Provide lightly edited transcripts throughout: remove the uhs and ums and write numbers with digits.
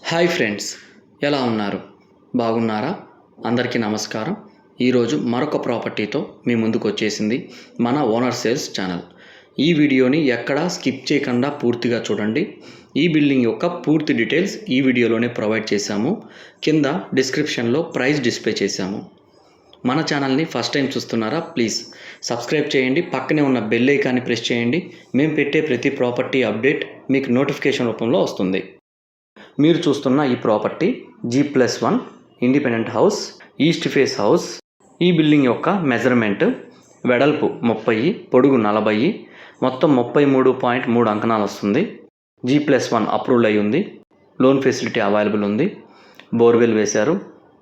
Hi friends, ఎలా ఉన్నారు? బాగున్నారా? అందరికీ నమస్కారం. ఈరోజు మరొక ప్రాపర్టీతో మీ ముందుకు వచ్చేసింది మన ఓనర్ సేల్స్ ఛానల్. ఈ వీడియోని ఎక్కడా స్కిప్ చేయకుండా పూర్తిగా చూడండి. ఈ బిల్డింగ్ యొక్క పూర్తి డీటెయిల్స్ ఈ వీడియోలోనే ప్రొవైడ్ చేశాము. కింద డిస్క్రిప్షన్లో ప్రైస్ డిస్ప్లే చేశాము. మన ఛానల్ని ఫస్ట్ టైం చూస్తున్నారా? ప్లీజ్ సబ్స్క్రైబ్ చేయండి. పక్కనే ఉన్న బెల్ ఐకాన్ని ప్రెస్ చేయండి. మేము పెట్టే ప్రతి ప్రాపర్టీ అప్డేట్ మీకు నోటిఫికేషన్ రూపంలో వస్తుంది. మీరు చూస్తున్న ఈ property G+1 independent house, east face house. ఈ బిల్డింగ్ యొక్క మెజర్మెంట్ వెడల్పు 30, పొడుగు 40, మొత్తం 33.3 అంకణాలు వస్తుంది. G+1 అప్రూవల్ అయి ఉంది. లోన్ ఫెసిలిటీ అవైలబుల్ ఉంది. బోర్వెల్ వేశారు.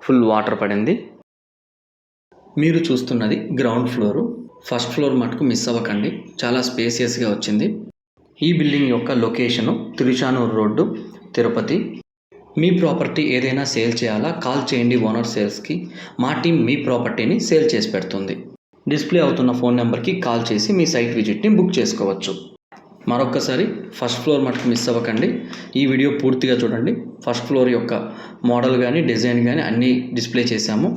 ఫుల్ వాటర్ పడింది. మీరు చూస్తున్నది గ్రౌండ్ ఫ్లోరు. ఫస్ట్ ఫ్లోర్ మటుకు మిస్ అవ్వకండి, చాలా స్పేసియస్గా వచ్చింది. ఈ బిల్డింగ్ యొక్క లొకేషను తిరుచానూరు రోడ్డు, తిరుపతి. మీ ప్రాపర్టీ ఏదైనా సేల్ చేయాలా? కాల్ చేయండి ఓనర్ సేల్స్కి. మా టీం మీ ప్రాపర్టీని సేల్ చేసి పెడుతుంది. డిస్ప్లే అవుతున్న ఫోన్ నెంబర్కి కాల్ చేసి మీ సైట్ విజిట్ని బుక్ చేసుకోవచ్చు. మరొక్కసారి ఫస్ట్ ఫ్లోర్ మటుకు మిస్ అవ్వకండి. ఈ వీడియో పూర్తిగా చూడండి. ఫస్ట్ ఫ్లోర్ యొక్క మోడల్ కానీ డిజైన్ కానీ అన్నీ డిస్ప్లే చేశాము.